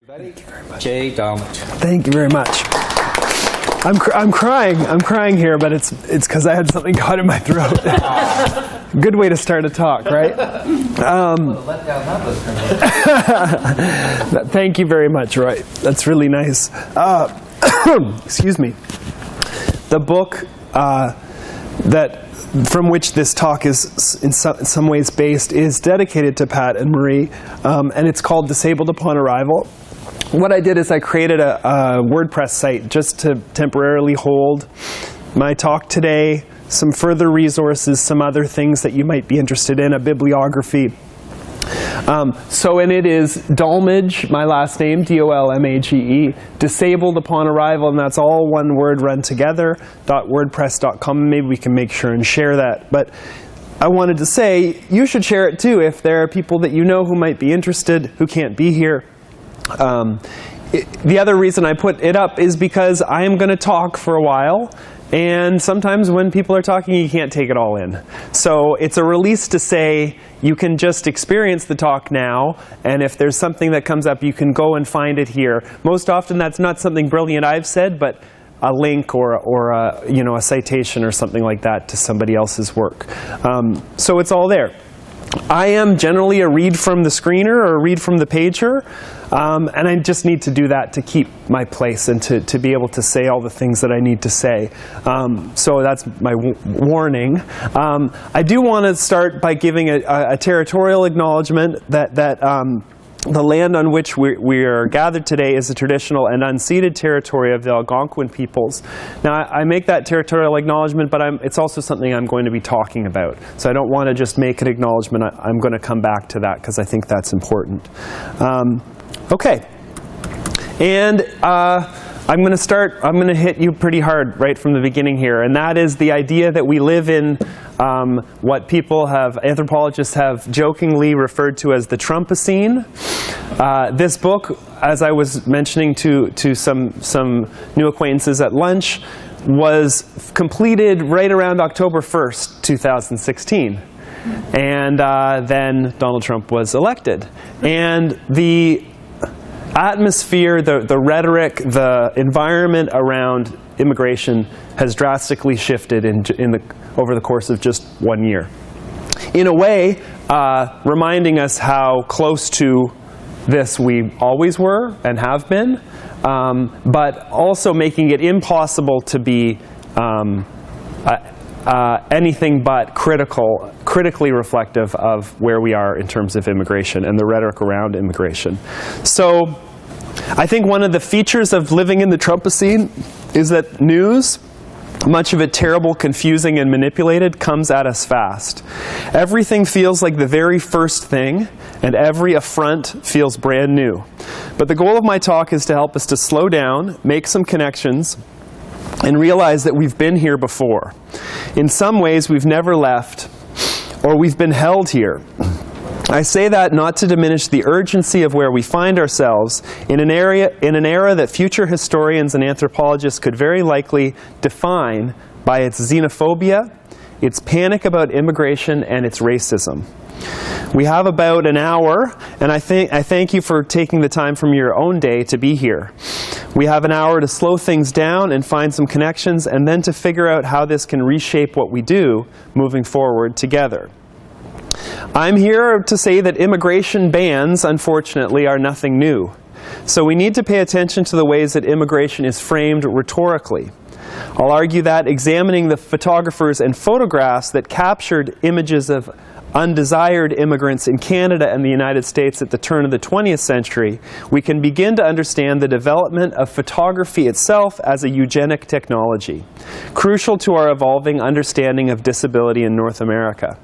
Thank you very much. J. Dolmage. Thank you very much. I'm crying here, but it's because I had something caught in my throat. Good way to start a talk, right? Thank you very much, Roy. That's really nice. Excuse me. The book from which this talk is in some ways based is dedicated to Pat and Marie, and it's called Disabled Upon Arrival. What I did is I created a WordPress site just to temporarily hold my talk today, some further resources, some other things that you might be interested in, a bibliography. And it is Dolmage, my last name, D-O-L-M-A-G-E, Disabled Upon Arrival, and that's all one word run together, .wordpress.com. Maybe we can make sure and share that. But I wanted to say, you should share it too if there are people that you know who might be interested, who can't be here. The other reason I put it up is because I am going to talk for a while, and sometimes when people are talking you can't take it all in. So it's a release to say you can just experience the talk now, and if there's something that comes up you can go and find it here. Most often that's not something brilliant I've said, but a link or a citation or something like that to somebody else's work. So it's all there. I am generally a read from the screener or a read from the pager, and I just need to do that to keep my place and to be able to say all the things that I need to say. So that's my warning. I do want to start by giving a territorial acknowledgement that the land on which we are gathered today is the traditional and unceded territory of the Algonquin peoples. Now, I make that territorial acknowledgement, but it's also something I'm going to be talking about. So I don't want to just make an acknowledgement. I'm going to come back to that because I think that's important. Okay. And I'm going to hit you pretty hard right from the beginning here, and that is the idea that we live in what anthropologists have jokingly referred to as the Trumpocene. This book, as I was mentioning to some new acquaintances at lunch, was completed right around October 1st, 2016. And then Donald Trump was elected. And the atmosphere, the rhetoric, the environment around immigration has drastically shifted over the course of just 1 year. In a way, reminding us how close to this we always were and have been, but also making it impossible to be anything but critically reflective of where we are in terms of immigration and the rhetoric around immigration. So I think one of the features of living in the Trumpocene is that news, much of it terrible, confusing, and manipulated, comes at us fast. Everything feels like the very first thing, and every affront feels brand new. But the goal of my talk is to help us to slow down, make some connections, and realize that we've been here before. In some ways, we've never left, or we've been held here. I say that not to diminish the urgency of where we find ourselves in an era that future historians and anthropologists could very likely define by its xenophobia, its panic about immigration, and its racism. We have about an hour, and I thank you for taking the time from your own day to be here. We have an hour to slow things down and find some connections, and then to figure out how this can reshape what we do moving forward together. I'm here to say that immigration bans, unfortunately, are nothing new. So we need to pay attention to the ways that immigration is framed rhetorically. I'll argue that examining the photographers and photographs that captured images of undesired immigrants in Canada and the United States at the turn of the 20th century, we can begin to understand the development of photography itself as a eugenic technology, crucial to our evolving understanding of disability in North America.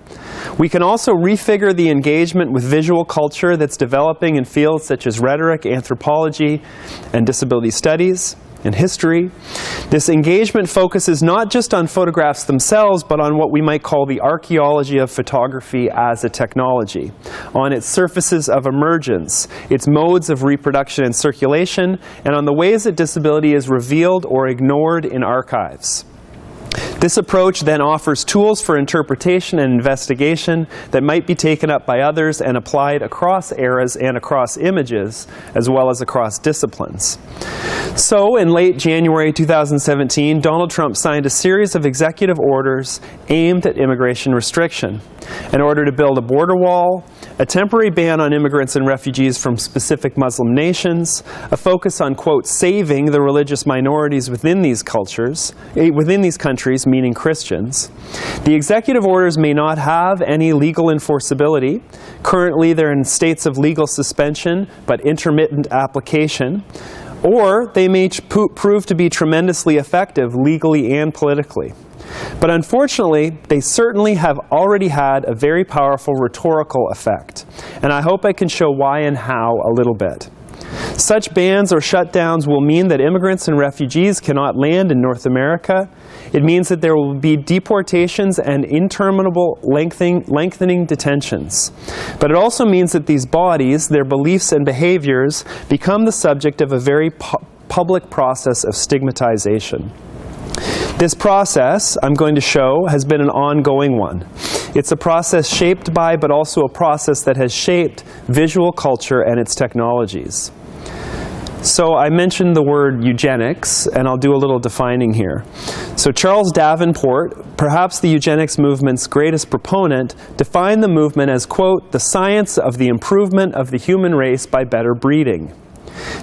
We can also refigure the engagement with visual culture that's developing in fields such as rhetoric, anthropology, and disability studies, and history. This engagement focuses not just on photographs themselves, but on what we might call the archaeology of photography as a technology, on its surfaces of emergence, its modes of reproduction and circulation, and on the ways that disability is revealed or ignored in archives. This approach then offers tools for interpretation and investigation that might be taken up by others and applied across eras and across images, as well as across disciplines. So, in late January 2017, Donald Trump signed a series of executive orders aimed at immigration restriction. An order to build a border wall, a temporary ban on immigrants and refugees from specific Muslim nations, a focus on, quote, saving the religious minorities within these countries, meaning Christians. The executive orders may not have any legal enforceability. Currently, they're in states of legal suspension, but intermittent application. Or they may prove to be tremendously effective legally and politically. But unfortunately, they certainly have already had a very powerful rhetorical effect. And I hope I can show why and how a little bit. Such bans or shutdowns will mean that immigrants and refugees cannot land in North America. It means that there will be deportations and interminable lengthening detentions. But it also means that these bodies, their beliefs and behaviors, become the subject of a very public process of stigmatization. This process, I'm going to show, has been an ongoing one. It's a process shaped by, but also a process that has shaped visual culture and its technologies. So I mentioned the word eugenics, and I'll do a little defining here. So Charles Davenport, perhaps the eugenics movement's greatest proponent, defined the movement as, quote, the science of the improvement of the human race by better breeding.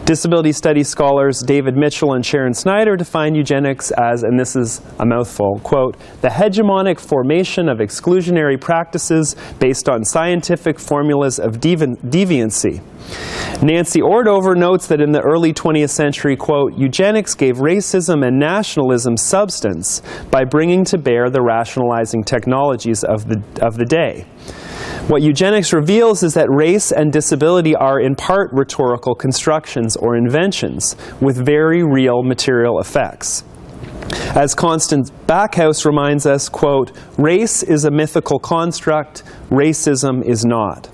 Disability studies scholars David Mitchell and Sharon Snyder define eugenics as, and this is a mouthful, quote, the hegemonic formation of exclusionary practices based on scientific formulas of deviancy. Nancy Ordover notes that in the early 20th century, quote, eugenics gave racism and nationalism substance by bringing to bear the rationalizing technologies of the day. What eugenics reveals is that race and disability are in part rhetorical constructions or inventions with very real material effects. As Constance Backhouse reminds us, quote, race is a mythical construct, racism is not.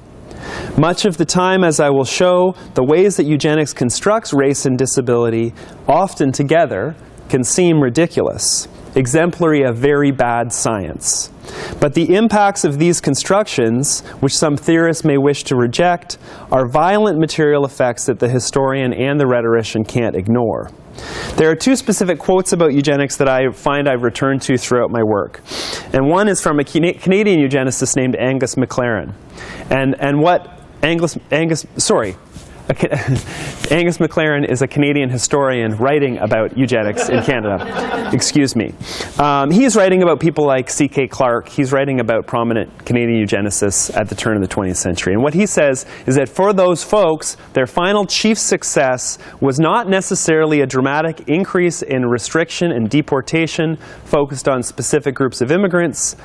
Much of the time, as I will show, the ways that eugenics constructs race and disability, often together, can seem ridiculous, exemplary of very bad science. But the impacts of these constructions, which some theorists may wish to reject, are violent material effects that the historian and the rhetorician can't ignore. There are two specific quotes about eugenics that I find I've returned to throughout my work. And one is from a Canadian eugenicist named Angus MacLaren. And what Angus MacLaren is a Canadian historian writing about eugenics in Canada. Excuse me. He's writing about people like C.K. Clark. He's writing about prominent Canadian eugenicists at the turn of the 20th century. And what he says is that for those folks, their final chief success was not necessarily a dramatic increase in restriction and deportation focused on specific groups of immigrants,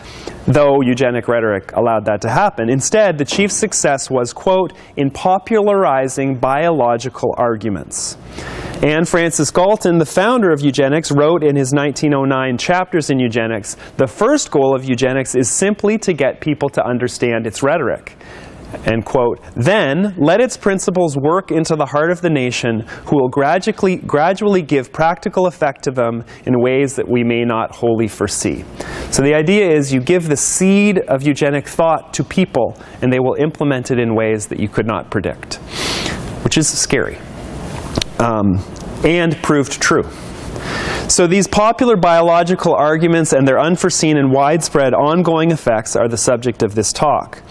though eugenic rhetoric allowed that to happen. Instead, the chief success was, quote, in popularizing biological arguments. Anne Francis Galton, the founder of eugenics, wrote in his 1909 Chapters in Eugenics, the first goal of eugenics is simply to get people to understand its rhetoric. And quote, then let its principles work into the heart of the nation, who will gradually give practical effect to them in ways that we may not wholly foresee. So the idea is you give the seed of eugenic thought to people and they will implement it in ways that you could not predict, which is scary and proved true. So these popular biological arguments and their unforeseen and widespread ongoing effects are the subject of this talk.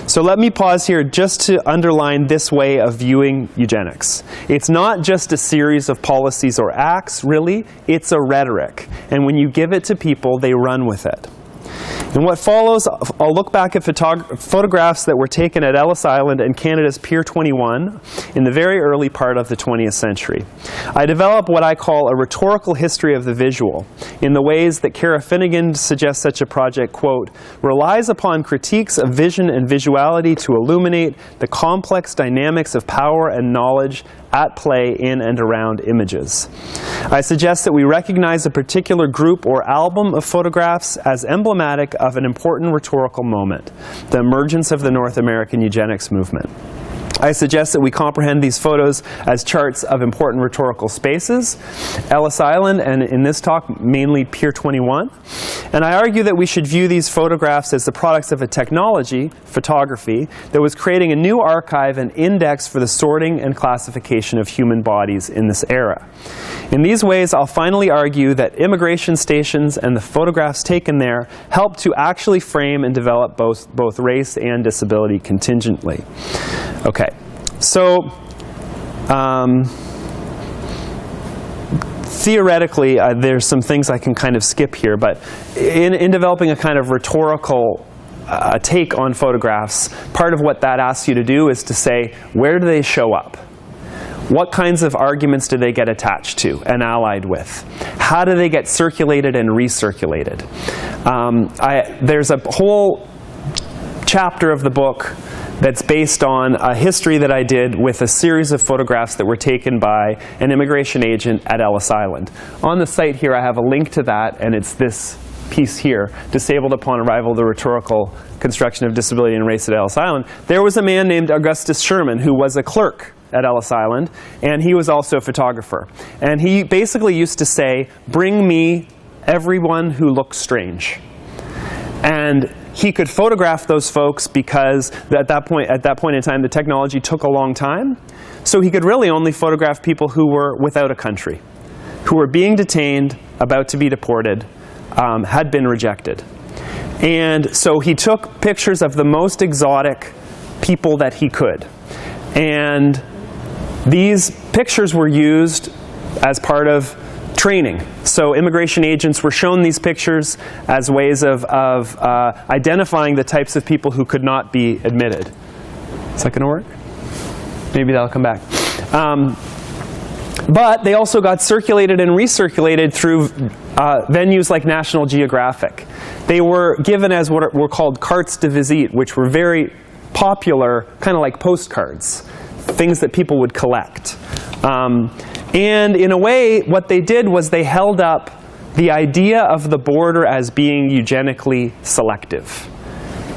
So let me pause here just to underline this way of viewing eugenics. It's not just a series of policies or acts, really. It's a rhetoric. And when you give it to people, they run with it. In what follows, I'll look back at photographs that were taken at Ellis Island and Canada's Pier 21 in the very early part of the 20th century. I develop what I call a rhetorical history of the visual, in the ways that Cara Finnegan suggests such a project, quote, relies upon critiques of vision and visuality to illuminate the complex dynamics of power and knowledge at play in and around images. I suggest that we recognize a particular group or album of photographs as emblematic of an important rhetorical moment, the emergence of the North American eugenics movement. I suggest that we comprehend these photos as charts of important rhetorical spaces, Ellis Island, and in this talk, mainly Pier 21. And I argue that we should view these photographs as the products of a technology, photography, that was creating a new archive and index for the sorting and classification of human bodies in this era. In these ways, I'll finally argue that immigration stations and the photographs taken there help to actually frame and develop both race and disability contingently. Okay, so theoretically, there's some things I can kind of skip here, but in developing a kind of rhetorical take on photographs, part of what that asks you to do is to say, where do they show up? What kinds of arguments do they get attached to and allied with? How do they get circulated and recirculated? There's a whole chapter of the book that's based on a history that I did with a series of photographs that were taken by an immigration agent at Ellis Island. On the site here I have a link to that, and it's this piece here, Disabled Upon Arrival, the Rhetorical Construction of Disability and Race at Ellis Island. There was a man named Augustus Sherman who was a clerk at Ellis Island, and he was also a photographer. And he basically used to say, bring me everyone who looks strange. And he could photograph those folks because at that point in time the technology took a long time. So he could really only photograph people who were without a country, who were being detained, about to be deported, had been rejected. And so he took pictures of the most exotic people that he could. And these pictures were used as part of training. So immigration agents were shown these pictures as ways of identifying the types of people who could not be admitted. Is that going to work? Maybe that'll come back. But they also got circulated and recirculated through venues like National Geographic. They were given as what were called cartes de visite, which were very popular, kind of like postcards, things that people would collect. And in a way, what they did was they held up the idea of the border as being eugenically selective.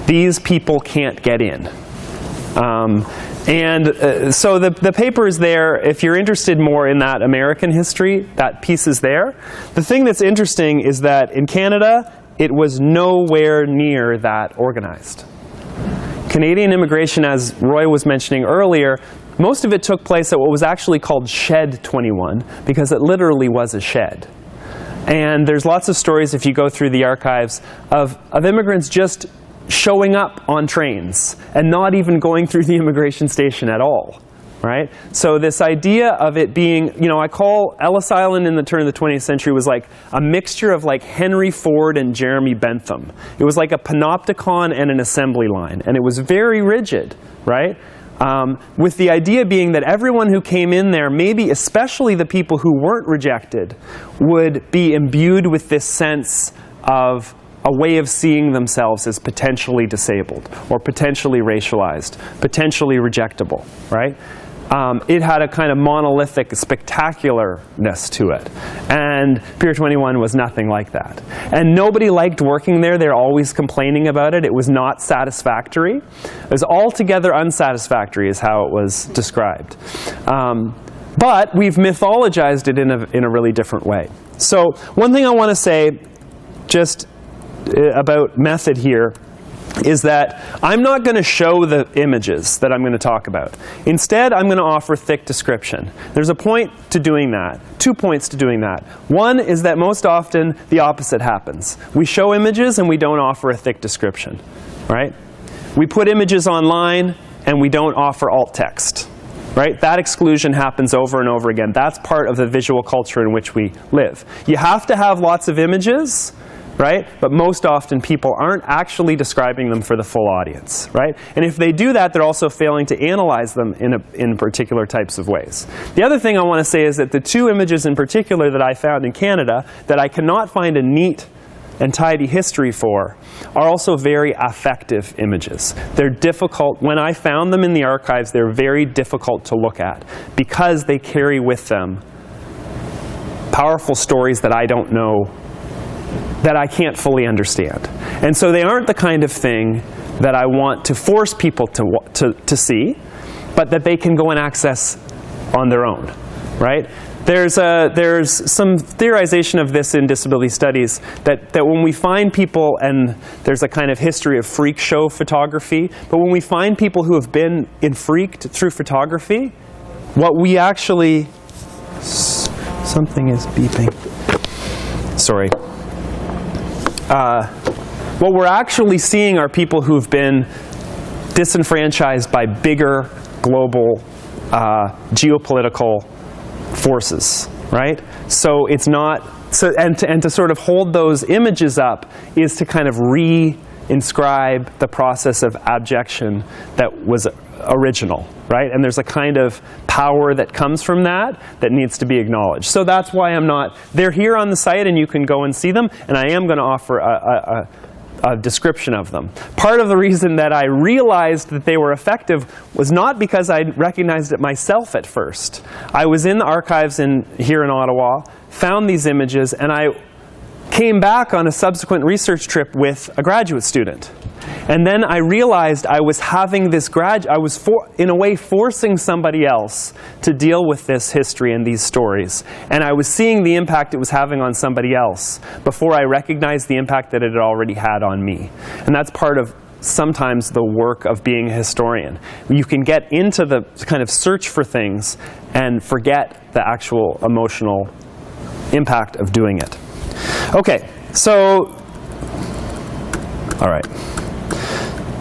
These people can't get in. So the paper is there. If you're interested more in that American history, that piece is there. The thing that's interesting is that in Canada, it was nowhere near that organized. Canadian immigration, as Roy was mentioning earlier, most of it took place at what was actually called Shed 21, because it literally was a shed. And there's lots of stories, if you go through the archives, of immigrants just showing up on trains and not even going through the immigration station at all, right? So this idea of it being, you know, I call Ellis Island in the turn of the 20th century was like a mixture of like Henry Ford and Jeremy Bentham. It was like a panopticon and an assembly line, and it was very rigid, right? With the idea being that everyone who came in there, maybe especially the people who weren't rejected, would be imbued with this sense of a way of seeing themselves as potentially disabled or potentially racialized, potentially rejectable, right? It had a kind of monolithic spectacularness to it. And Pier 21 was nothing like that. And nobody liked working there. They're always complaining about it. It was not satisfactory. It was altogether unsatisfactory is how it was described. But we've mythologized it in a really different way. So one thing I want to say just about method here is that I'm not going to show the images that I'm going to talk about. Instead, I'm going to offer thick description. There's a point to doing that, 2 points to doing that. One is that most often the opposite happens. We show images and we don't offer a thick description, right? We put images online and we don't offer alt text, right? That exclusion happens over and over again. That's part of the visual culture in which we live. You have to have lots of images, right? But most often people aren't actually describing them for the full audience, right? And if they do that, they're also failing to analyze them in particular types of ways. The other thing I want to say is that the two images in particular that I found in Canada that I cannot find a neat and tidy history for are also very affective images. They're difficult. When I found them in the archives, they're very difficult to look at because they carry with them powerful stories that I don't know, that I can't fully understand. And so they aren't the kind of thing that I want to force people to see, but but that they can go and access on their own, right? There's some theorization of this in disability studies that when we find people, and there's a kind of history of freak show photography, but when we find people who have been freaked through photography, what we actually, something is beeping. Sorry. What we're actually seeing are people who've been disenfranchised by bigger global geopolitical forces, right? So it's not, and to sort of hold those images up is to kind of re-inscribe the process of abjection that was original, right? And there's a kind of power that comes from that needs to be acknowledged. So that's why they're here on the site and you can go and see them, and I am going to offer a description of them. Part of the reason that I realized that they were effective was not because I recognized it myself at first. I was in the archives here in Ottawa, found these images, and I came back on a subsequent research trip with a graduate student. And then I realized I was having this in a way forcing somebody else to deal with this history and these stories. And I was seeing the impact it was having on somebody else before I recognized the impact that it had already had on me. And that's part of sometimes the work of being a historian. You can get into the kind of search for things and forget the actual emotional impact of doing it. Okay, so, all right.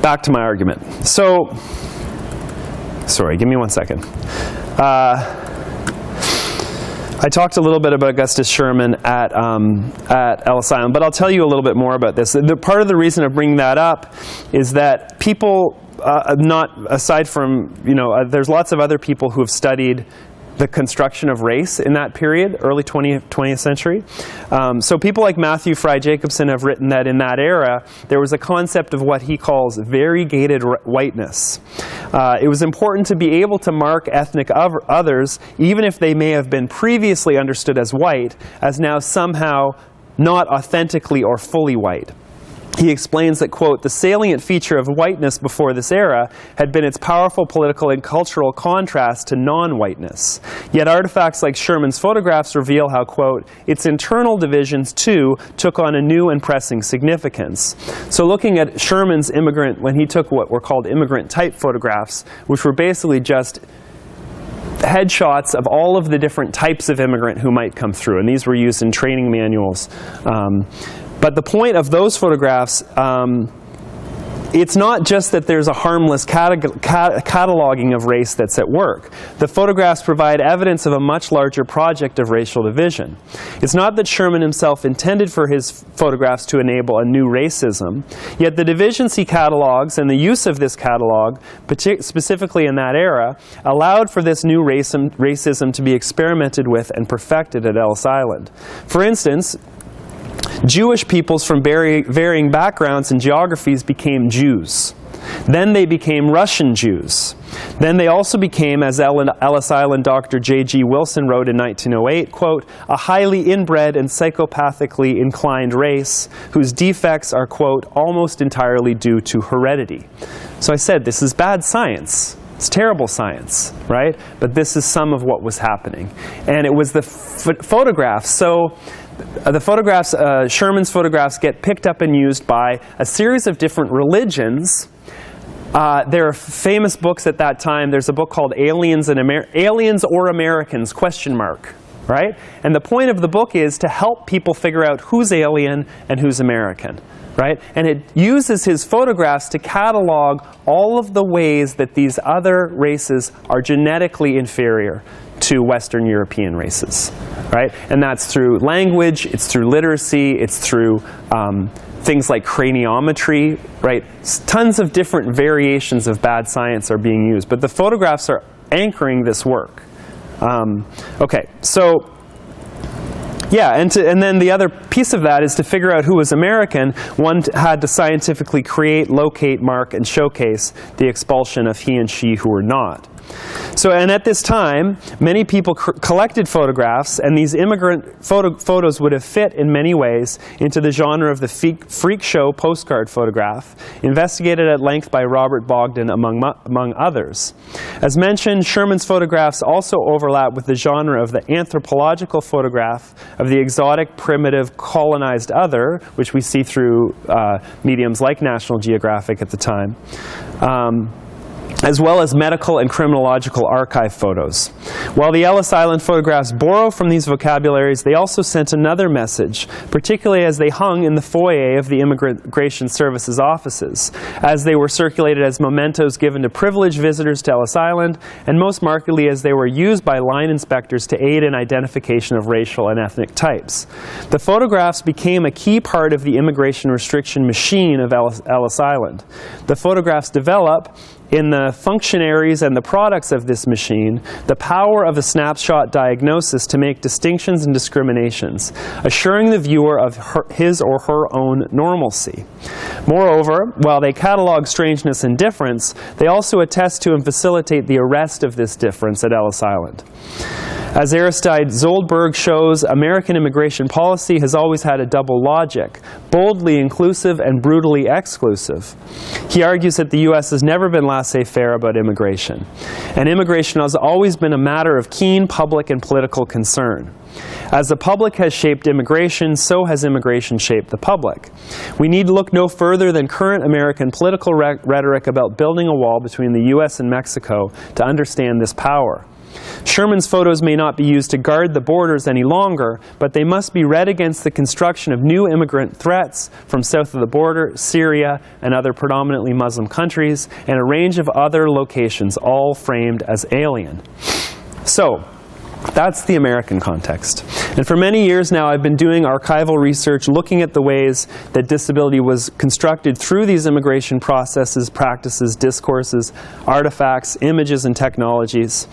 Back to my argument. So, sorry, give me 1 second. I talked a little bit about Augustus Sherman at Ellis Island, but I'll tell you a little bit more about this. Part of the reason of bringing that up is that people, aside from, there's lots of other people who have studied the construction of race in that period, early 20th century. So people like Matthew Fry Jacobson have written that in that era, there was a concept of what he calls variegated whiteness. It was important to be able to mark ethnic others, even if they may have been previously understood as white, as now somehow not authentically or fully white. He explains that, quote, the salient feature of whiteness before this era had been its powerful political and cultural contrast to non-whiteness. Yet artifacts like Sherman's photographs reveal how, quote, its internal divisions, too, took on a new and pressing significance. So looking at Sherman's when he took what were called immigrant type photographs, which were basically just headshots of all of the different types of immigrant who might come through, and these were used in training manuals. But the point of those photographs, it's not just that there's a harmless cataloging of race that's at work. The photographs provide evidence of a much larger project of racial division. It's not that Sherman himself intended for his photographs to enable a new racism, yet the divisions he catalogs and the use of this catalog, specifically in that era, allowed for this new racism to be experimented with and perfected at Ellis Island. For instance, Jewish peoples from varying backgrounds and geographies became Jews. Then they became Russian Jews. Then they also became, as Ellis Island Dr. J.G. Wilson wrote in 1908, quote, a highly inbred and psychopathically inclined race whose defects are, quote, almost entirely due to heredity. So I said, this is bad science. It's terrible science, right? But this is some of what was happening. And it was the photographs. So the photographs, Sherman's photographs, get picked up and used by a series of different religions. There are famous books at that time. There's a book called Aliens or Americans, ? Right? And the point of the book is to help people figure out who's alien and who's American. Right? And it uses his photographs to catalog all of the ways that these other races are genetically inferior to Western European races, right? And that's through language, it's through literacy, it's through things like craniometry, right? Tons of different variations of bad science are being used, but the photographs are anchoring this work. Okay, so yeah, and then the other piece of that is to figure out who was American. One had to scientifically create, locate, mark, and showcase the expulsion of he and she who were not. So, and at this time, many people collected photographs, and these immigrant photos would have fit in many ways into the genre of the freak show postcard photograph, investigated at length by Robert Bogdan among others. As mentioned, Sherman's photographs also overlap with the genre of the anthropological photograph of the exotic, primitive, colonized other, which we see through mediums like National Geographic at the time, as well as medical and criminological archive photos. While the Ellis Island photographs borrow from these vocabularies, they also sent another message, particularly as they hung in the foyer of the Immigration Services offices, as they were circulated as mementos given to privileged visitors to Ellis Island, and most markedly as they were used by line inspectors to aid in identification of racial and ethnic types. The photographs became a key part of the immigration restriction machine of Ellis Island. The photographs develop, in the functionaries and the products of this machine, the power of a snapshot diagnosis to make distinctions and discriminations, assuring the viewer of his or her own normalcy. Moreover, while they catalog strangeness and difference, they also attest to and facilitate the arrest of this difference at Ellis Island. As Aristide Zoldberg shows, American immigration policy has always had a double logic, boldly inclusive and brutally exclusive. He argues that the U.S. has never been laissez-faire about immigration, and immigration has always been a matter of keen public and political concern. As the public has shaped immigration, so has immigration shaped the public. We need to look no further than current American political rhetoric about building a wall between the U.S. and Mexico to understand this power. Sherman's photos may not be used to guard the borders any longer, but they must be read against the construction of new immigrant threats from south of the border, Syria, and other predominantly Muslim countries, and a range of other locations, all framed as alien. So, that's the American context. And for many years now, I've been doing archival research looking at the ways that disability was constructed through these immigration processes, practices, discourses, artifacts, images, and technologies.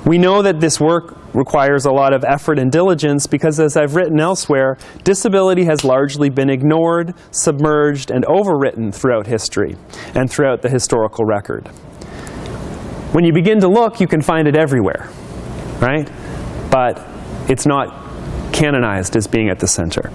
We know that this work requires a lot of effort and diligence because, as I've written elsewhere, disability has largely been ignored, submerged, and overwritten throughout history and throughout the historical record. When you begin to look, you can find it everywhere, right? But it's not canonized as being at the center.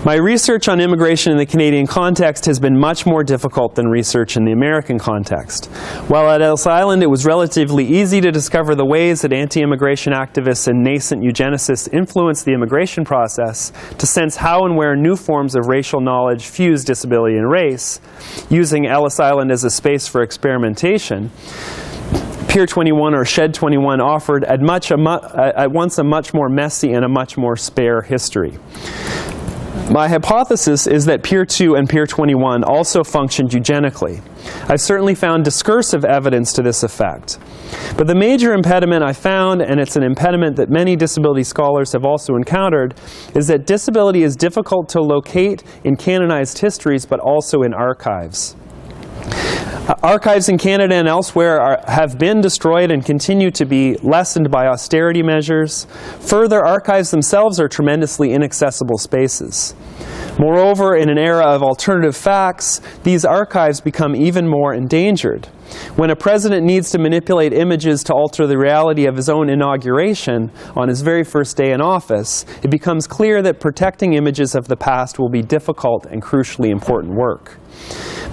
My research on immigration in the Canadian context has been much more difficult than research in the American context. While at Ellis Island it was relatively easy to discover the ways that anti-immigration activists and nascent eugenicists influenced the immigration process, to sense how and where new forms of racial knowledge fuse disability and race, using Ellis Island as a space for experimentation, Pier 21 or Shed 21 offered at once a much more messy and a much more spare history. My hypothesis is that Pier 2 and Pier 21 also functioned eugenically. I've certainly found discursive evidence to this effect. But the major impediment I found, and it's an impediment that many disability scholars have also encountered, is that disability is difficult to locate in canonized histories, but also in archives. Archives in Canada and elsewhere have been destroyed and continue to be lessened by austerity measures. Further, archives themselves are tremendously inaccessible spaces. Moreover, in an era of alternative facts, these archives become even more endangered. When a president needs to manipulate images to alter the reality of his own inauguration on his very first day in office, it becomes clear that protecting images of the past will be difficult and crucially important work.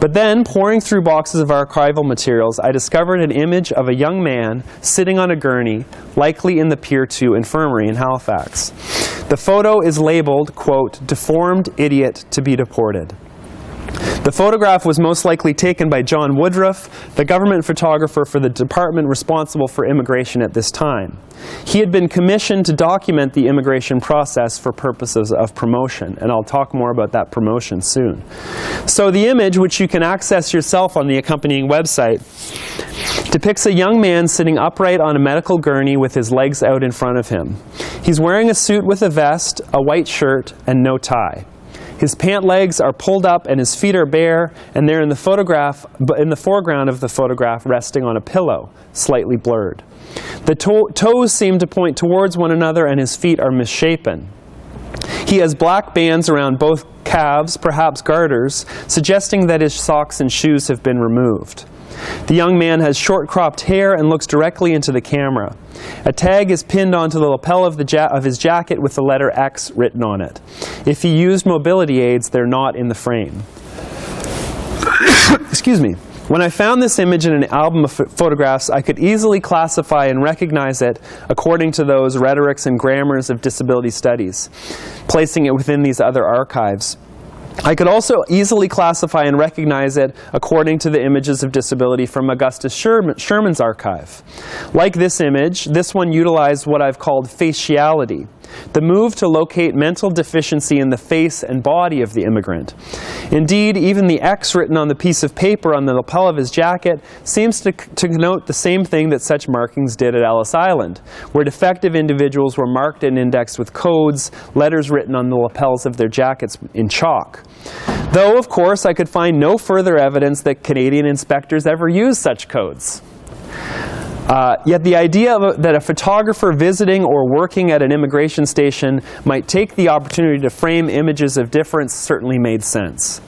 But then, poring through boxes of archival materials, I discovered an image of a young man sitting on a gurney, likely in the Pier 2 infirmary in Halifax. The photo is labeled, quote, "deformed idiot to be deported." The photograph was most likely taken by John Woodruff, the government photographer for the department responsible for immigration at this time. He had been commissioned to document the immigration process for purposes of promotion, and I'll talk more about that promotion soon. So the image, which you can access yourself on the accompanying website, depicts a young man sitting upright on a medical gurney with his legs out in front of him. He's wearing a suit with a vest, a white shirt, and no tie. His pant legs are pulled up and his feet are bare, and they're in the foreground of the photograph, resting on a pillow, slightly blurred. The toes seem to point towards one another and his feet are misshapen. He has black bands around both calves, perhaps garters, suggesting that his socks and shoes have been removed. The young man has short cropped hair and looks directly into the camera. A tag is pinned onto the lapel of his jacket with the letter X written on it. If he used mobility aids, they're not in the frame. Excuse me. When I found this image in an album of photographs, I could easily classify and recognize it according to those rhetorics and grammars of disability studies, placing it within these other archives. I could also easily classify and recognize it according to the images of disability from Augustus Sherman's archive. Like this image, this one utilized what I've called faciality, the move to locate mental deficiency in the face and body of the immigrant. Indeed, even the X written on the piece of paper on the lapel of his jacket seems to connote the same thing that such markings did at Ellis Island, where defective individuals were marked and indexed with codes, letters written on the lapels of their jackets in chalk. Though, of course, I could find no further evidence that Canadian inspectors ever used such codes. Yet the idea that a photographer visiting or working at an immigration station might take the opportunity to frame images of difference certainly made sense.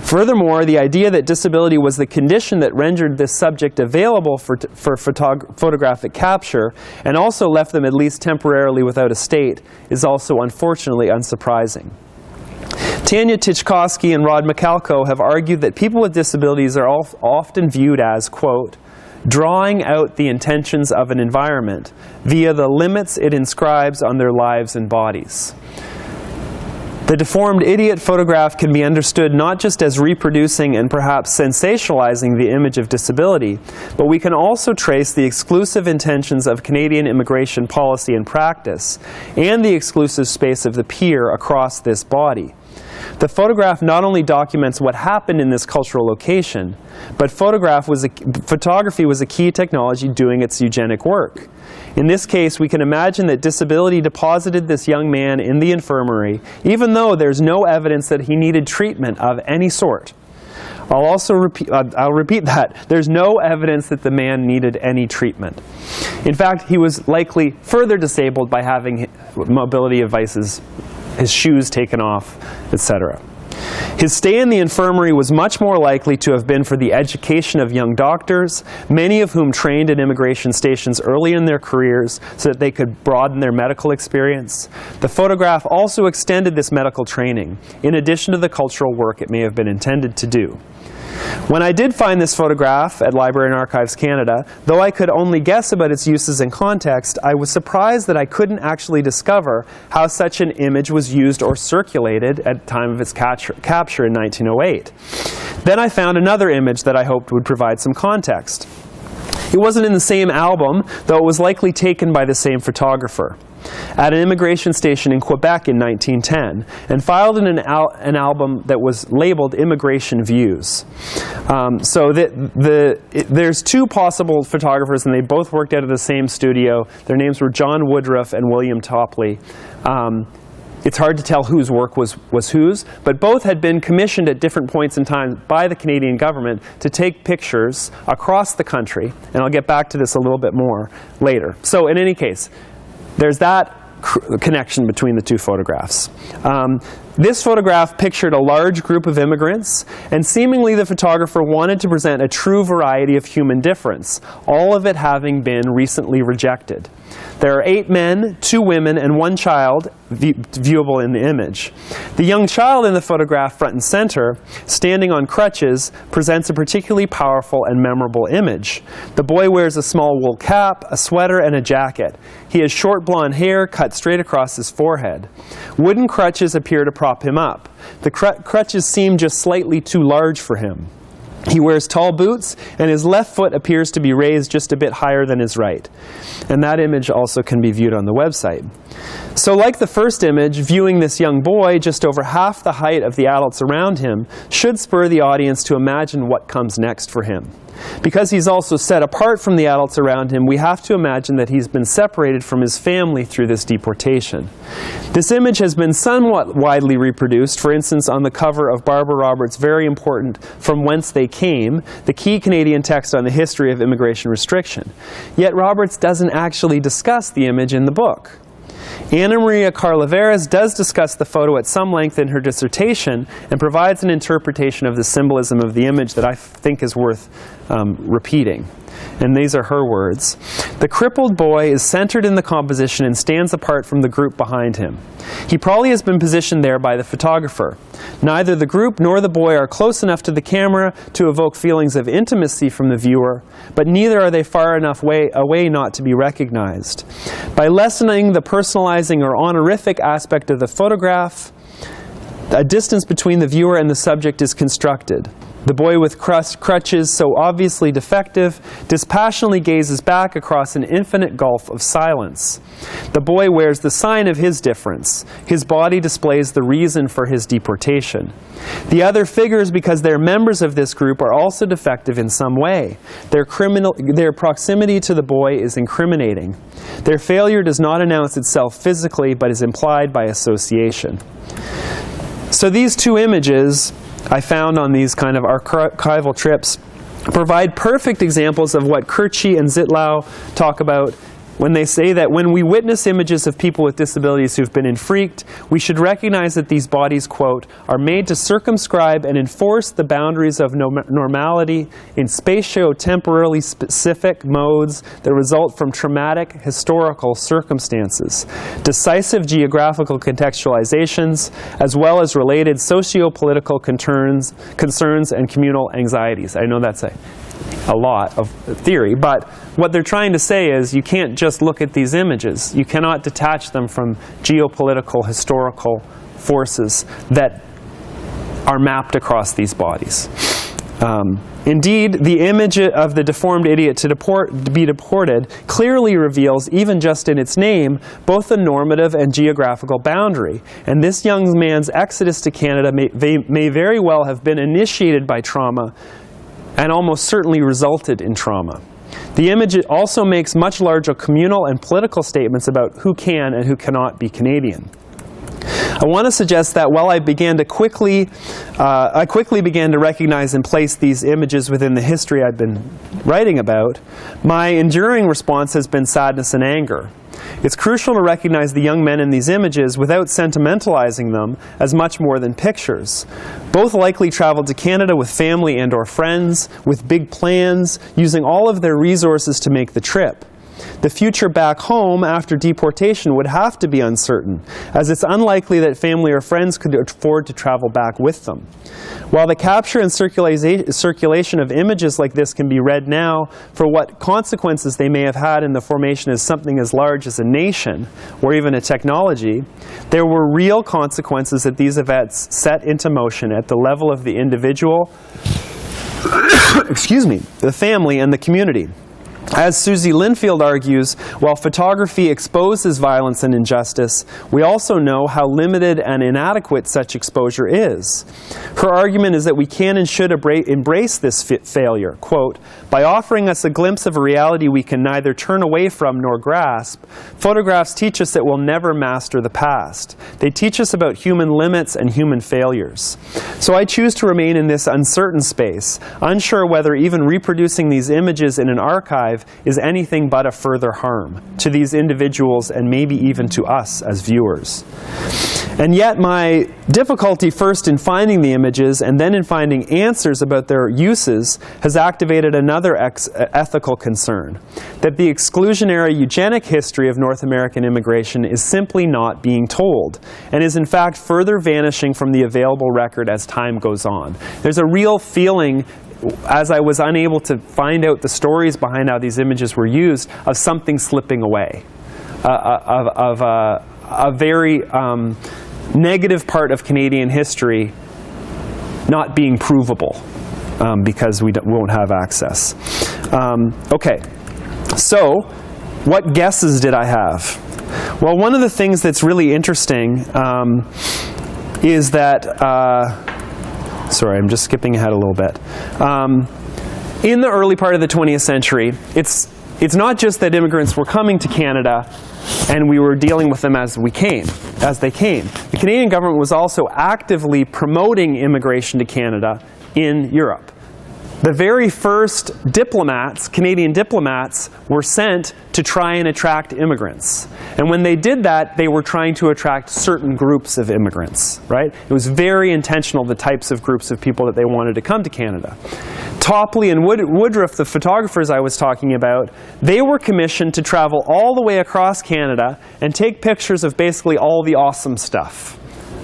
Furthermore, the idea that disability was the condition that rendered this subject available for photographic capture and also left them at least temporarily without a state is also unfortunately unsurprising. Tanya Tichkowski and Rod Michalko have argued that people with disabilities are often viewed as, quote, drawing out the intentions of an environment via the limits it inscribes on their lives and bodies. The deformed idiot photograph can be understood not just as reproducing and perhaps sensationalizing the image of disability, but we can also trace the exclusive intentions of Canadian immigration policy and practice, and the exclusive space of the peer across this body. The photograph not only documents what happened in this cultural location, but photography was a key technology doing its eugenic work. In this case, we can imagine that disability deposited this young man in the infirmary, even though there's no evidence that he needed treatment of any sort. I'll repeat that. There's no evidence that the man needed any treatment. In fact, he was likely further disabled by having mobility devices, his shoes taken off, etc. His stay in the infirmary was much more likely to have been for the education of young doctors, many of whom trained at immigration stations early in their careers so that they could broaden their medical experience. The photograph also extended this medical training, in addition to the cultural work it may have been intended to do. When I did find this photograph at Library and Archives Canada, though I could only guess about its uses and context, I was surprised that I couldn't actually discover how such an image was used or circulated at the time of its capture in 1908. Then I found another image that I hoped would provide some context. It wasn't in the same album, though it was likely taken by the same photographer at an immigration station in Quebec in 1910, and filed in an album that was labeled Immigration Views. There's two possible photographers, and they both worked out of the same studio. Their names were John Woodruff and William Topley. It's hard to tell whose work was whose, but both had been commissioned at different points in time by the Canadian government to take pictures across the country, and I'll get back to this a little bit more later. So in any case, there's that connection between the two photographs. This photograph pictured a large group of immigrants, and seemingly the photographer wanted to present a true variety of human difference, all of it having been recently rejected. There are 8 men, 2 women, and 1 child viewable in the image. The young child in the photograph front and center, standing on crutches, presents a particularly powerful and memorable image. The boy wears a small wool cap, a sweater, and a jacket. He has short blonde hair cut straight across his forehead. Wooden crutches appear to prop him up. The crutches seem just slightly too large for him. He wears tall boots, and his left foot appears to be raised just a bit higher than his right. And that image also can be viewed on the website. So like the first image, viewing this young boy just over half the height of the adults around him should spur the audience to imagine what comes next for him. Because he's also set apart from the adults around him, we have to imagine that he's been separated from his family through this deportation. This image has been somewhat widely reproduced, for instance on the cover of Barbara Roberts' very important From Whence They Came, the key Canadian text on the history of immigration restriction. Yet Roberts doesn't actually discuss the image in the book. Ana Maria Carleveras does discuss the photo at some length in her dissertation and provides an interpretation of the symbolism of the image that I think is worth repeating. And these are her words. The crippled boy is centered in the composition and stands apart from the group behind him. He probably has been positioned there by the photographer. Neither the group nor the boy are close enough to the camera to evoke feelings of intimacy from the viewer, but neither are they far enough away not to be recognized. By lessening the personalizing or honorific aspect of the photograph, a distance between the viewer and the subject is constructed. The boy with crutches, so obviously defective, dispassionately gazes back across an infinite gulf of silence. The boy wears the sign of his difference. His body displays the reason for his deportation. The other figures, because they're members of this group, are also defective in some way. Their proximity to the boy is incriminating. Their failure does not announce itself physically, but is implied by association. So these two images I found on these kind of archival trips provide perfect examples of what Kirchi and Zitlau talk about when they say that when we witness images of people with disabilities who've been infreaked, we should recognize that these bodies, quote, are made to circumscribe and enforce the boundaries of normality in spatio-temporally specific modes that result from traumatic historical circumstances, decisive geographical contextualizations, as well as related socio-political concerns and communal anxieties. I know that's a lot of theory, but what they're trying to say is you can't just look at these images. You cannot detach them from geopolitical, historical forces that are mapped across these bodies. Indeed, the image of the deformed idiot to be deported clearly reveals, even just in its name, both a normative and geographical boundary. And this young man's exodus to Canada may very well have been initiated by trauma and almost certainly resulted in trauma. The image also makes much larger communal and political statements about who can and who cannot be Canadian. I want to suggest that while I quickly began to recognize and place these images within the history I've been writing about, my enduring response has been sadness and anger. It's crucial to recognize the young men in these images without sentimentalizing them as much more than pictures. Both likely traveled to Canada with family and or friends, with big plans, using all of their resources to make the trip. The future back home after deportation would have to be uncertain, as it's unlikely that family or friends could afford to travel back with them. While the capture and circulation of images like this can be read now for what consequences they may have had in the formation of something as large as a nation, or even a technology, there were real consequences that these events set into motion at the level of the individual, the family, and the community. As Susie Linfield argues, while photography exposes violence and injustice, we also know how limited and inadequate such exposure is. Her argument is that we can and should embrace this failure. Quote, by offering us a glimpse of a reality we can neither turn away from nor grasp, photographs teach us that we'll never master the past. They teach us about human limits and human failures. So I choose to remain in this uncertain space, unsure whether even reproducing these images in an archive is anything but a further harm to these individuals and maybe even to us as viewers. And yet my difficulty first in finding the images and then in finding answers about their uses has activated another ethical concern, that the exclusionary eugenic history of North American immigration is simply not being told and is in fact further vanishing from the available record as time goes on. There's a real feeling, as I was unable to find out the stories behind how these images were used, of something slipping away, of a very negative part of Canadian history not being provable because we won't have access. Okay, so what guesses did I have? Well, one of the things that's really interesting is that sorry, I'm just skipping ahead a little bit. In the early part of the 20th century, it's not just that immigrants were coming to Canada and we were dealing with them as they came. The Canadian government was also actively promoting immigration to Canada in Europe. the very first diplomats, Canadian diplomats, were sent to try and attract immigrants. And when they did that, they were trying to attract certain groups of immigrants, right? It was very intentional, the types of groups of people that they wanted to come to Canada. Topley and Woodruff, the photographers I was talking about, they were commissioned to travel all the way across Canada and take pictures of basically all the awesome stuff,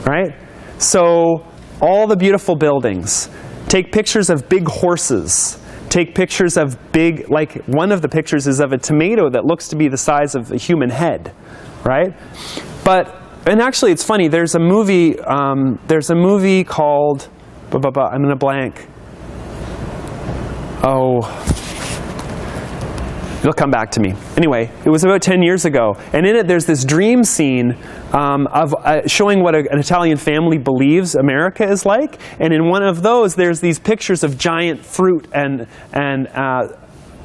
right? So all the beautiful buildings. Take pictures of big horses. Take pictures of big, like one of the pictures is of a tomato that looks to be the size of a human head, right? And actually it's funny, there's a movie called, I'm going to blank. Oh, it'll come back to me. Anyway, it was about 10 years ago. And in it, there's this dream scene of showing what an Italian family believes America is like. And in one of those, there's these pictures of giant fruit and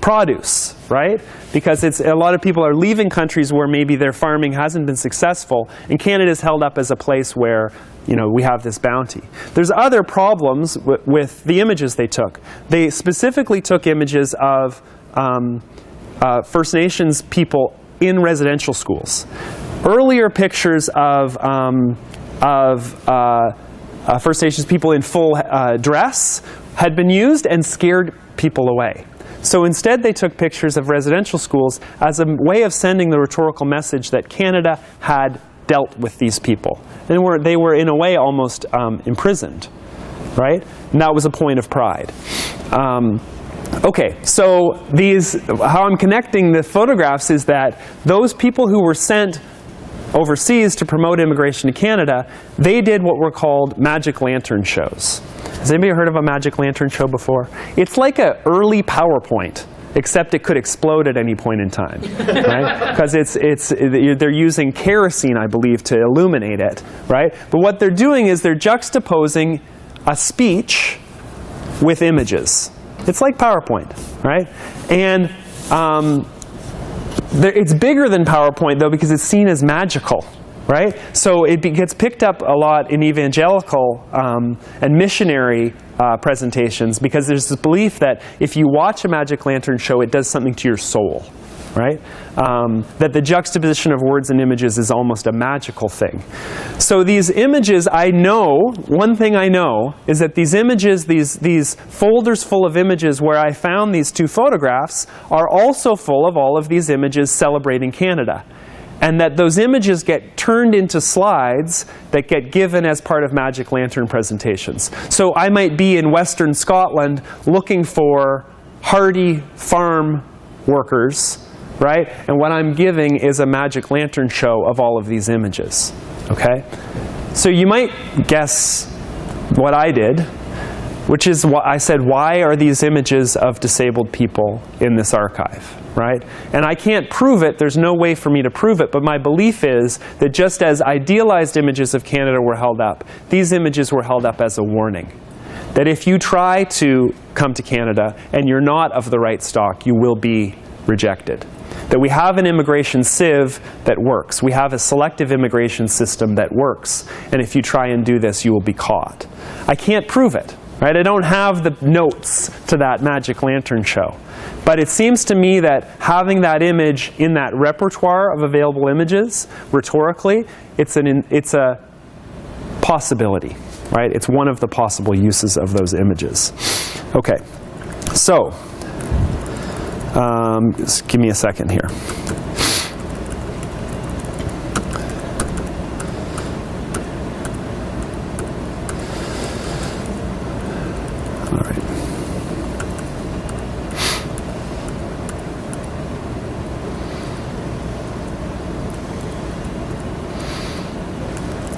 produce, right? Because a lot of people are leaving countries where maybe their farming hasn't been successful. And Canada's held up as a place where, you know, we have this bounty. There's other problems with the images they took. They specifically took images of First Nations people in residential schools. Earlier pictures of First Nations people in full dress had been used and scared people away. So instead they took pictures of residential schools as a way of sending the rhetorical message that Canada had dealt with these people. And they were in a way almost imprisoned, right? And that was a point of pride. Okay, so how I'm connecting the photographs is that those people who were sent overseas to promote immigration to Canada, they did what were called magic lantern shows. Has anybody heard of a magic lantern show before? It's like an early PowerPoint, except it could explode at any point in time, right? Because they're using kerosene, I believe, to illuminate it, right? But what they're doing is they're juxtaposing a speech with images. It's like PowerPoint, right? And it's bigger than PowerPoint, though, because it's seen as magical, right? So it gets picked up a lot in evangelical and missionary presentations, because there's this belief that if you watch a magic lantern show, it does something to your soul, right? That the juxtaposition of words and images is almost a magical thing. So these images, one thing I know is that these images, these folders full of images where I found these two photographs are also full of all of these images celebrating Canada. And that those images get turned into slides that get given as part of magic lantern presentations. So I might be in Western Scotland looking for hardy farm workers, right? And what I'm giving is a magic lantern show of all of these images, okay? So you might guess what I did, which is what I said, why are these images of disabled people in this archive, right? And I can't prove it, there's no way for me to prove it, but my belief is that just as idealized images of Canada were held up, these images were held up as a warning. That if you try to come to Canada and you're not of the right stock, you will be rejected. That we have an immigration sieve that works. We have a selective immigration system that works. And if you try and do this, you will be caught. I can't prove it, right? I don't have the notes to that magic lantern show. But it seems to me that having that image in that repertoire of available images, rhetorically, it's a possibility, right? It's one of the possible uses of those images. Okay, so just give me a second here. All right.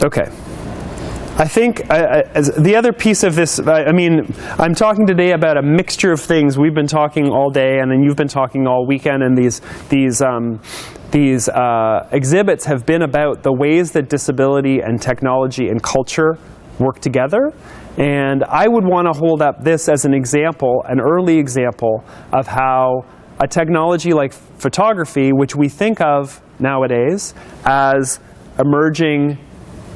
Okay. I think as the other piece of this, I'm talking today about a mixture of things. We've been talking all day, and then you've been talking all weekend, and these exhibits have been about the ways that disability and technology and culture work together. And I would want to hold up this as an example, an early example of how a technology like photography, which we think of nowadays as emerging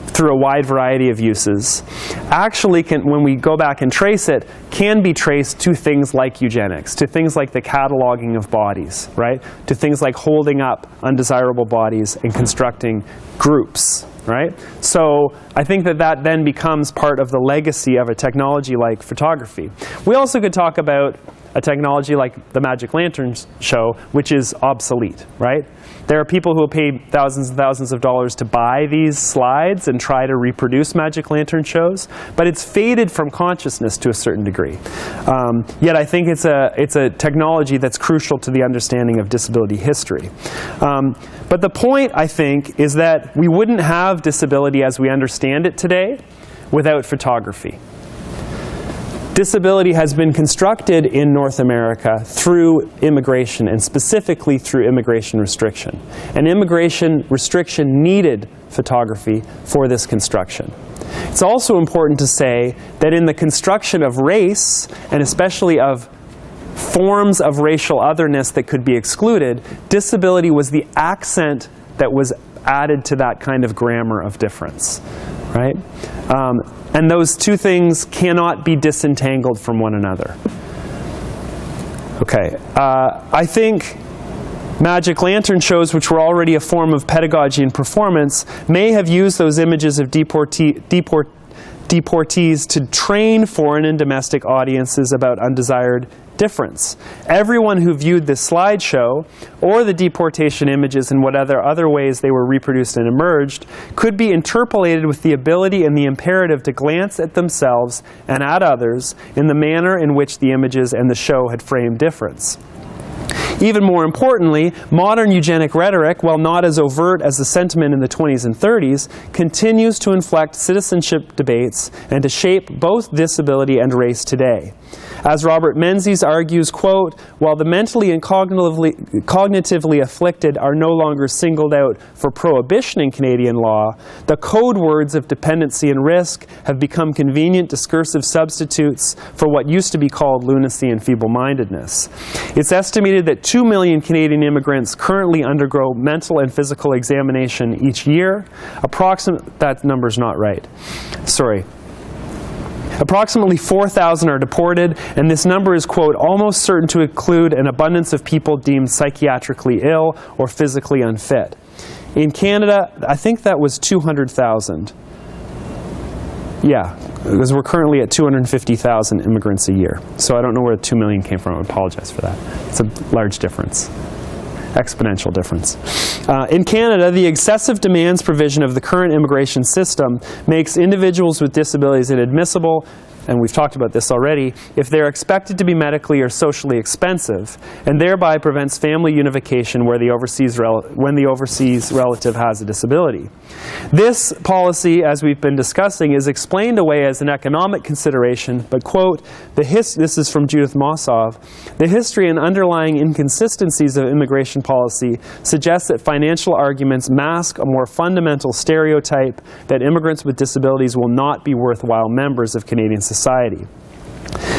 through a wide variety of uses, actually when we go back and trace it, can be traced to things like eugenics, to things like the cataloging of bodies, right? To things like holding up undesirable bodies and constructing groups, right? So I think that then becomes part of the legacy of a technology like photography. We also could talk about a technology like the Magic Lantern show, which is obsolete, right? There are people who have paid thousands and thousands of dollars to buy these slides and try to reproduce Magic Lantern shows, but it's faded from consciousness to a certain degree. Yet I think it's a technology that's crucial to the understanding of disability history. But the point, I think, is that we wouldn't have disability as we understand it today without photography. Disability has been constructed in North America through immigration, and specifically through immigration restriction. And immigration restriction needed photography for this construction. It's also important to say that in the construction of race, and especially of forms of racial otherness that could be excluded, disability was the accent that was added to that kind of grammar of difference, right? And those two things cannot be disentangled from one another. Okay, I think Magic Lantern shows, which were already a form of pedagogy and performance, may have used those images of deportees to train foreign and domestic audiences about undesired difference. Everyone who viewed this slideshow, or the deportation images and what other ways they were reproduced and emerged, could be interpolated with the ability and the imperative to glance at themselves and at others in the manner in which the images and the show had framed difference. Even more importantly, modern eugenic rhetoric, while not as overt as the sentiment in the 20s and 30s, continues to inflect citizenship debates and to shape both disability and race today. As Robert Menzies argues, quote, while the mentally and cognitively afflicted are no longer singled out for prohibition in Canadian law, the code words of dependency and risk have become convenient discursive substitutes for what used to be called lunacy and feeble-mindedness. It's estimated that 2 million Canadian immigrants currently undergo mental and physical examination each year. That number's not right. Sorry. Approximately 4,000 are deported, and this number is, quote, almost certain to include an abundance of people deemed psychiatrically ill or physically unfit. In Canada, I think that was 200,000. Yeah, because we're currently at 250,000 immigrants a year. So I don't know where 2 million came from. I apologize for that. It's a large difference. Exponential difference. In Canada, the excessive demands provision of the current immigration system makes individuals with disabilities inadmissible, and we've talked about this already, if they're expected to be medically or socially expensive, and thereby prevents family unification where when the overseas relative has a disability. This policy, as we've been discussing, is explained away as an economic consideration, but, quote, this is from Judith Mossow, the history and underlying inconsistencies of immigration policy suggests that financial arguments mask a more fundamental stereotype that immigrants with disabilities will not be worthwhile members of Canadian society.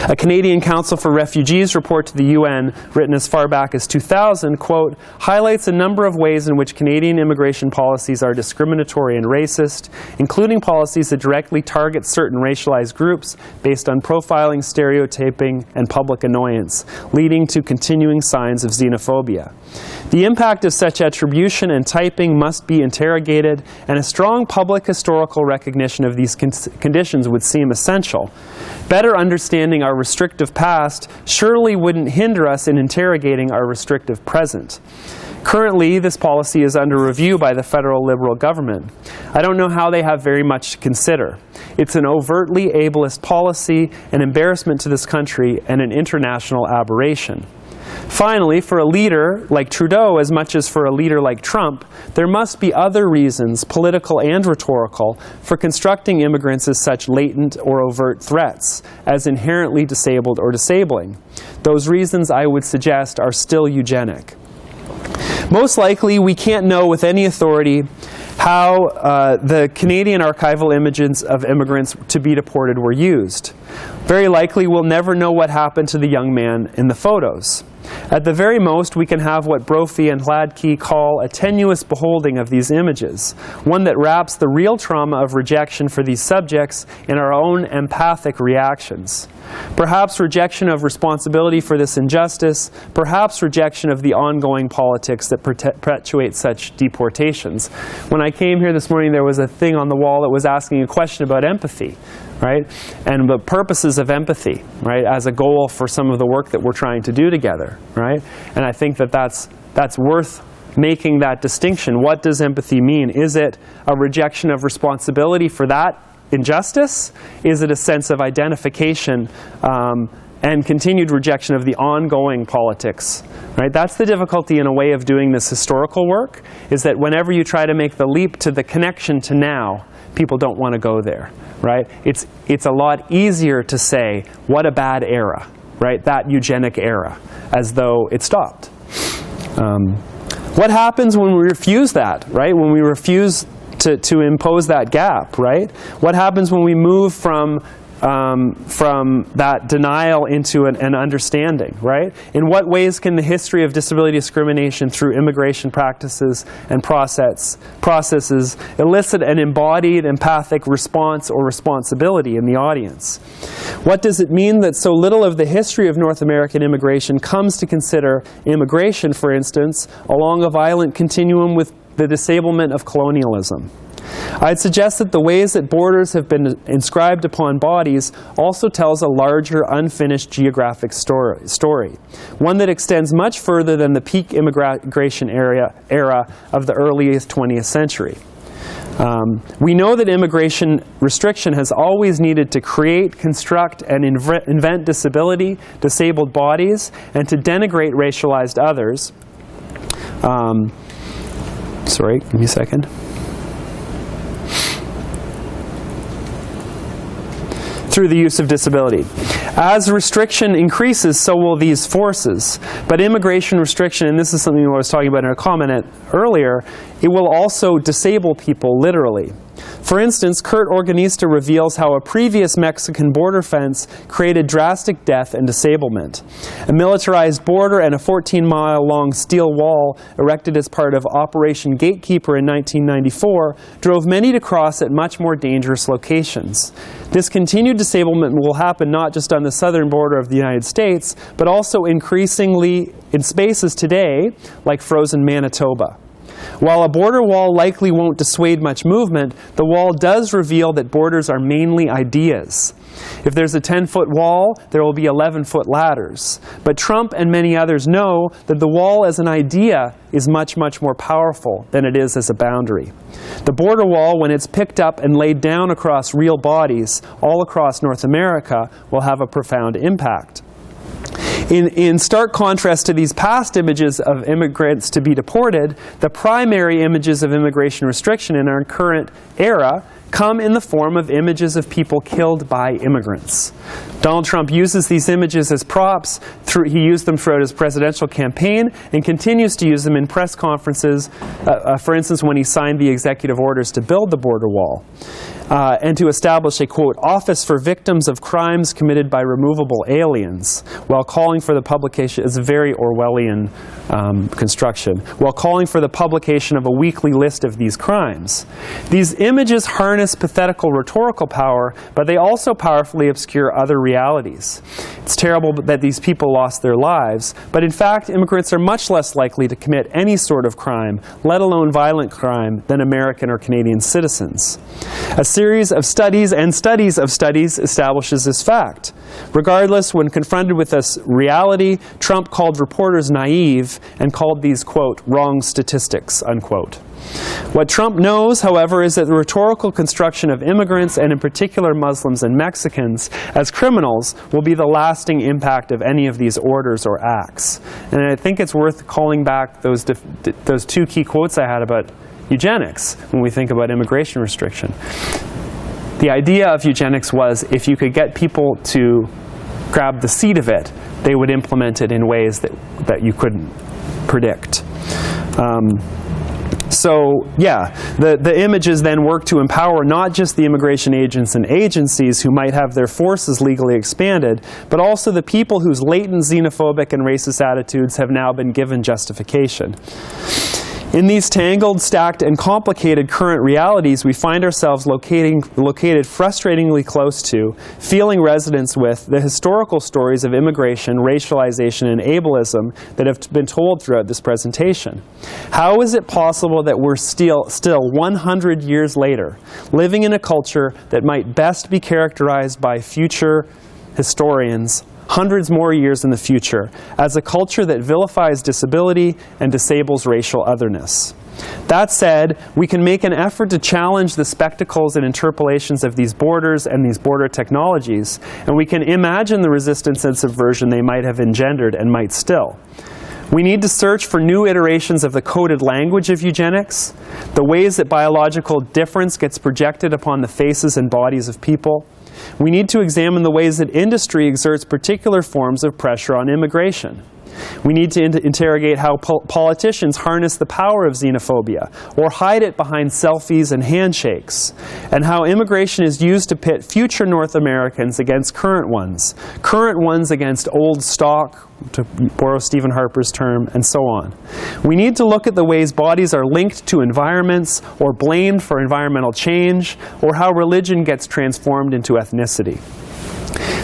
A Canadian Council for Refugees report to the UN, written as far back as 2000, quote, highlights a number of ways in which Canadian immigration policies are discriminatory and racist, including policies that directly target certain racialized groups based on profiling, stereotyping, and public annoyance, leading to continuing signs of xenophobia. The impact of such attribution and typing must be interrogated, and a strong public historical recognition of these conditions would seem essential. Better understanding our restrictive past surely wouldn't hinder us in interrogating our restrictive present. Currently, this policy is under review by the federal Liberal government. I don't know how they have very much to consider. It's an overtly ableist policy, an embarrassment to this country, and an international aberration. Finally, for a leader like Trudeau, as much as for a leader like Trump, there must be other reasons, political and rhetorical, for constructing immigrants as such latent or overt threats, as inherently disabled or disabling. Those reasons, I would suggest, are still eugenic. Most likely, we can't know with any authority how the Canadian archival images of immigrants to be deported were used. Very likely, we'll never know what happened to the young man in the photos. At the very most, we can have what Brophy and Hladky call a tenuous beholding of these images, one that wraps the real trauma of rejection for these subjects in our own empathic reactions. Perhaps rejection of responsibility for this injustice, perhaps rejection of the ongoing politics that perpetuate such deportations. When I came here this morning, there was a thing on the wall that was asking a question about empathy, right? And the purposes of empathy, right, as a goal for some of the work that we're trying to do together, right? And I think that that's worth making that distinction. What does empathy mean? Is it a rejection of responsibility for that injustice? Is it a sense of identification and continued rejection of the ongoing politics? Right? That's the difficulty in a way of doing this historical work, is that whenever you try to make the leap to the connection to now, people don't want to go there. Right? It's a lot easier to say, what a bad era, right? That eugenic era, as though it stopped. What happens when we refuse that, right? When we refuse to impose that gap, right? What happens when we move from that denial into an understanding, right? In what ways can the history of disability discrimination through immigration practices and processes elicit an embodied empathic response or responsibility in the audience? What does it mean that so little of the history of North American immigration comes to consider immigration, for instance, along a violent continuum with the disablement of colonialism? I'd suggest that the ways that borders have been inscribed upon bodies also tells a larger, unfinished geographic story, one that extends much further than the peak immigration era of the earliest 20th century. We know that immigration restriction has always needed to create, construct, and invent disabled bodies, and to denigrate racialized others. Sorry, give me a second. Through the use of disability. As restriction increases, so will these forces. But immigration restriction, and this is something I was talking about in a comment earlier, it will also disable people literally. For instance, Kurt Organista reveals how a previous Mexican border fence created drastic death and disablement. A militarized border and a 14-mile-long steel wall erected as part of Operation Gatekeeper in 1994 drove many to cross at much more dangerous locations. This continued disablement will happen not just on the southern border of the United States, but also increasingly in spaces today, like frozen Manitoba. While a border wall likely won't dissuade much movement, the wall does reveal that borders are mainly ideas. If there's a 10-foot wall, there will be 11-foot ladders. But Trump and many others know that the wall as an idea is much, much more powerful than it is as a boundary. The border wall, when it's picked up and laid down across real bodies all across North America, will have a profound impact. In stark contrast to these past images of immigrants to be deported, the primary images of immigration restriction in our current era come in the form of images of people killed by immigrants. Donald Trump uses these images as props. He used them throughout his presidential campaign and continues to use them in press conferences, for instance, when he signed the executive orders to build the border wall. And to establish a, quote, office for victims of crimes committed by removable aliens, while calling for the publication, it's a very Orwellian construction, while calling for the publication of a weekly list of these crimes. These images harness pathetical rhetorical power, but they also powerfully obscure other realities. It's terrible that these people lost their lives, but in fact, immigrants are much less likely to commit any sort of crime, let alone violent crime, than American or Canadian citizens. A series of studies and studies of studies establishes this fact. Regardless, when confronted with this reality, Trump called reporters naive and called these, quote, wrong statistics, unquote. What Trump knows, however, is that the rhetorical construction of immigrants, and in particular Muslims and Mexicans, as criminals will be the lasting impact of any of these orders or acts. And I think it's worth calling back those two key quotes I had about eugenics when we think about immigration restriction. The idea of eugenics was if you could get people to grab the seed of it, they would implement it in ways that you couldn't predict. So yeah, the images then work to empower not just the immigration agents and agencies who might have their forces legally expanded, but also the people whose latent xenophobic and racist attitudes have now been given justification. In these tangled, stacked, and complicated current realities, we find ourselves located frustratingly close to, feeling resonance with, the historical stories of immigration, racialization, and ableism that have been told throughout this presentation. How is it possible that we're still 100 years later, living in a culture that might best be characterized by future historians hundreds more years in the future as a culture that vilifies disability and disables racial otherness? That said, we can make an effort to challenge the spectacles and interpolations of these borders and these border technologies, and we can imagine the resistance and subversion they might have engendered and might still. We need to search for new iterations of the coded language of eugenics, the ways that biological difference gets projected upon the faces and bodies of people. We need to examine the ways that industry exerts particular forms of pressure on immigration. We need to interrogate how politicians harness the power of xenophobia or hide it behind selfies and handshakes, and how immigration is used to pit future North Americans against current ones against old stock, to borrow Stephen Harper's term, and so on. We need to look at the ways bodies are linked to environments or blamed for environmental change, or how religion gets transformed into ethnicity.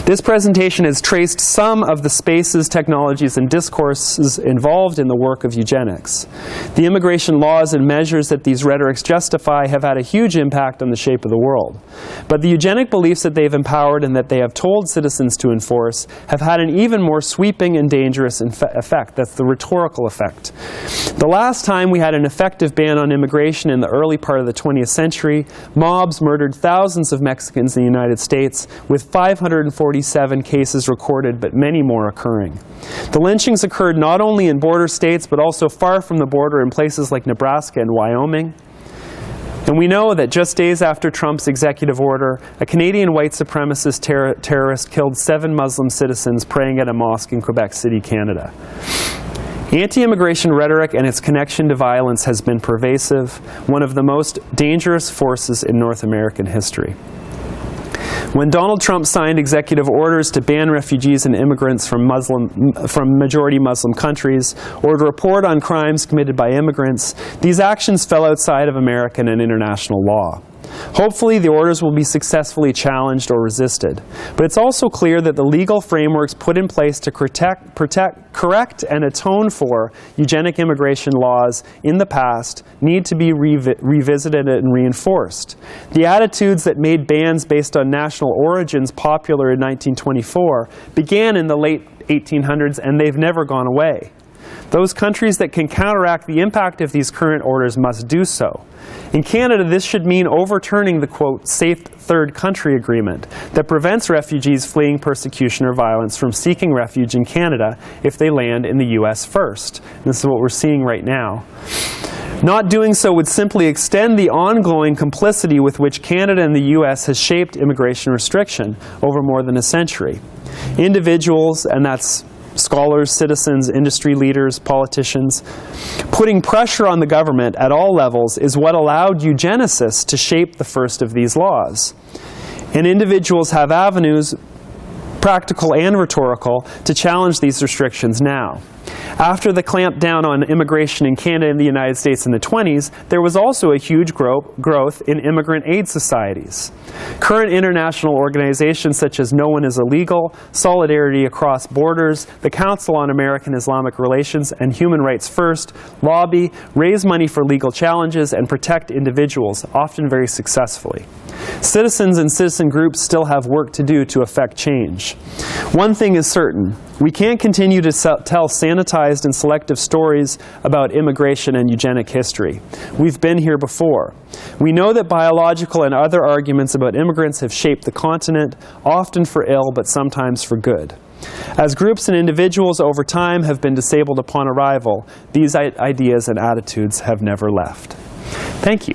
This presentation has traced some of the spaces, technologies, and discourses involved in the work of eugenics. The immigration laws and measures that these rhetorics justify have had a huge impact on the shape of the world. But the eugenic beliefs that they've empowered and that they have told citizens to enforce have had an even more sweeping and dangerous effect. That's the rhetorical effect. The last time we had an effective ban on immigration in the early part of the 20th century, mobs murdered thousands of Mexicans in the United States, with 547 cases recorded, but many more occurring. The lynchings occurred not only in border states, but also far from the border in places like Nebraska and Wyoming. And we know that just days after Trump's executive order, a Canadian white supremacist terrorist killed 7 Muslim citizens praying at a mosque in Quebec City, Canada. Anti-immigration rhetoric and its connection to violence has been pervasive, one of the most dangerous forces in North American history. When Donald Trump signed executive orders to ban refugees and immigrants from majority Muslim countries, or to report on crimes committed by immigrants, these actions fell outside of American and international law. Hopefully, the orders will be successfully challenged or resisted. But it's also clear that the legal frameworks put in place to correct and atone for eugenic immigration laws in the past need to be revisited and reinforced. The attitudes that made bans based on national origins popular in 1924 began in the late 1800s, and they've never gone away. Those countries that can counteract the impact of these current orders must do so. In Canada, this should mean overturning the, quote, safe third country agreement that prevents refugees fleeing persecution or violence from seeking refuge in Canada if they land in the U.S. first. And this is what we're seeing right now. Not doing so would simply extend the ongoing complicity with which Canada and the U.S. has shaped immigration restriction over more than a century. Individuals, and that's scholars, citizens, industry leaders, politicians, putting pressure on the government at all levels is what allowed eugenicists to shape the first of these laws. And individuals have avenues, practical and rhetorical, to challenge these restrictions now. After the clampdown on immigration in Canada and the United States in the 1920s, there was also a huge growth in immigrant aid societies. Current international organizations such as No One is Illegal, Solidarity Across Borders, the Council on American Islamic Relations, and Human Rights First lobby, raise money for legal challenges, and protect individuals, often very successfully. Citizens and citizen groups still have work to do to affect change. One thing is certain: we can't continue to tell sanitized and selective stories about immigration and eugenic history. We've been here before. We know that biological and other arguments about immigrants have shaped the continent, often for ill, but sometimes for good. As groups and individuals over time have been disabled upon arrival, these ideas and attitudes have never left. Thank you.